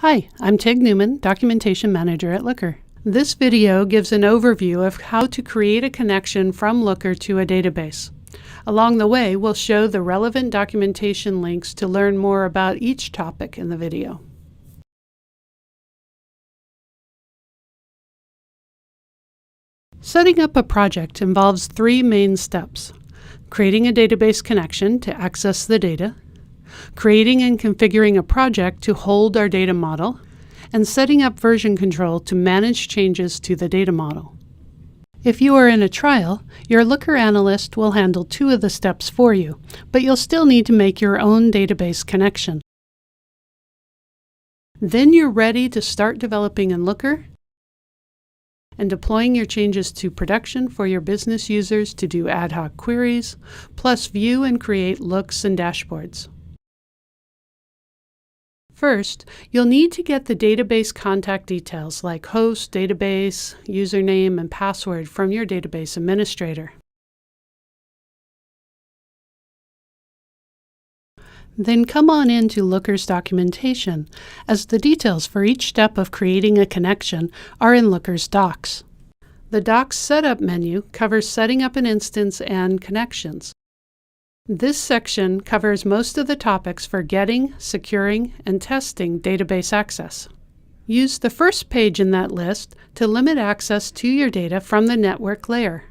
Hi, I'm Tig Newman, Documentation Manager at Looker. This video gives an overview of how to create a connection from Looker to a database. Along the way, we'll show the relevant documentation links to learn more about each topic in the video. Setting up a project involves three main steps: creating a database connection to access the data, creating and configuring a project to hold our data model, and setting up version control to manage changes to the data model. If you are in a trial, your Looker analyst will handle two of the steps for you, but you'll still need to make your own database connection. Then you're ready to start developing in Looker and deploying your changes to production for your business users to do ad hoc queries, plus view and create looks and dashboards. First, you'll need to get the database contact details like host, database, username, and password from your database administrator. Then come on into Looker's documentation, as the details for each step of creating a connection are in Looker's docs. The Docs Setup menu covers setting up an instance and connections. This section covers most of the topics for getting, securing, and testing database access. Use the first page in that list to limit access to your data from the network layer.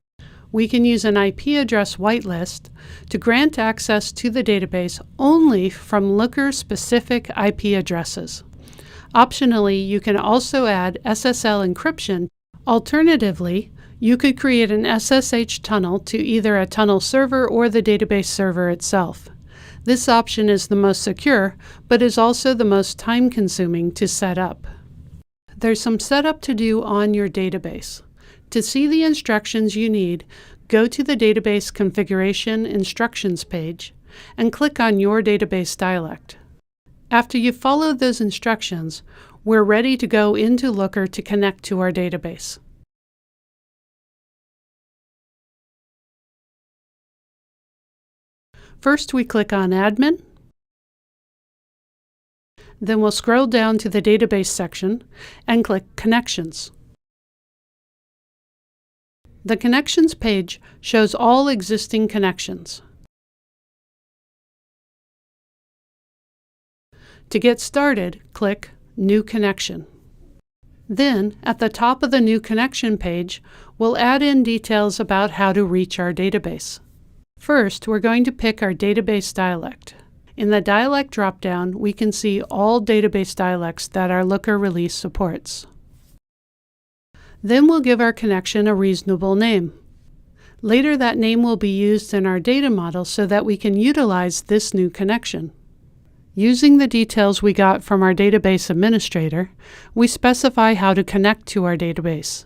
We can use an IP address whitelist to grant access to the database only from Looker-specific IP addresses. Optionally, you can also add SSL encryption. Alternatively, you could create an SSH tunnel to either a tunnel server or the database server itself. This option is the most secure, but is also the most time-consuming to set up. There's some setup to do on your database. To see the instructions you need, go to the Database Configuration Instructions page and click on your database dialect. After you've followed those instructions, we're ready to go into Looker to connect to our database. First, we click on Admin. Then we'll scroll down to the Database section and click Connections. The Connections page shows all existing connections. To get started, click New Connection. Then, at the top of the New Connection page, we'll add in details about how to reach our database. First, we're going to pick our database dialect. In the dialect dropdown, we can see all database dialects that our Looker release supports. Then we'll give our connection a reasonable name. Later, that name will be used in our data model so that we can utilize this new connection. Using the details we got from our database administrator, we specify how to connect to our database.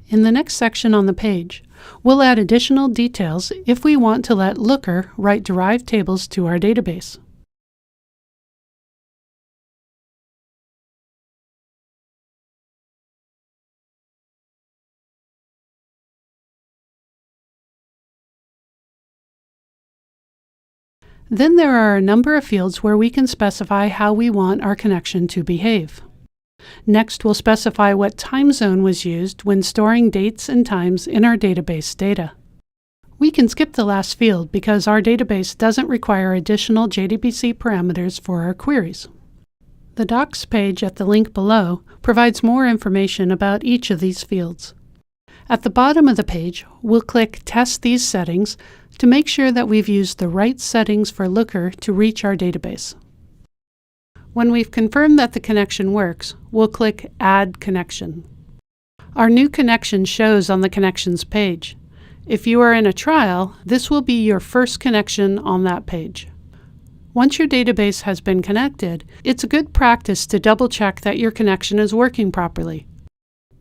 In the next section on the page, we'll add additional details if we want to let Looker write derived tables to our database. Then there are a number of fields where we can specify how we want our connection to behave. Next, we'll specify what time zone was used when storing dates and times in our database data. We can skip the last field because our database doesn't require additional JDBC parameters for our queries. The Docs page at the link below provides more information about each of these fields. At the bottom of the page, we'll click Test these settings to make sure that we've used the right settings for Looker to reach our database. When we've confirmed that the connection works, we'll click Add Connection. Our new connection shows on the Connections page. If you are in a trial, this will be your first connection on that page. Once your database has been connected, it's a good practice to double-check that your connection is working properly.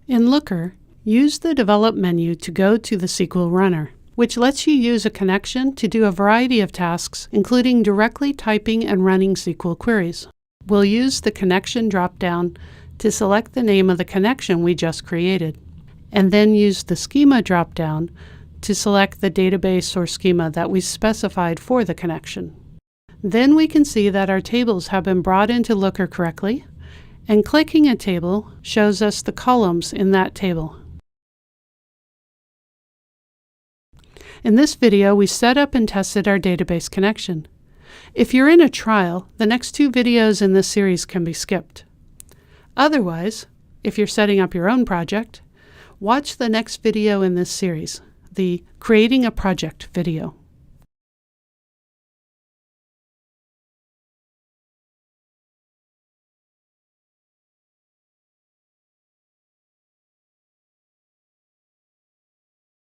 In Looker, use the Develop menu to go to the SQL Runner, which lets you use a connection to do a variety of tasks, including directly typing and running SQL queries. We'll use the Connection dropdown to select the name of the connection we just created, and then use the Schema dropdown to select the database or schema that we specified for the connection. Then we can see that our tables have been brought into Looker correctly, and clicking a table shows us the columns in that table. In this video, we set up and tested our database connection. If you're in a trial, the next 2 videos in this series can be skipped. Otherwise, if you're setting up your own project, watch the next video in this series, the Creating a Project video.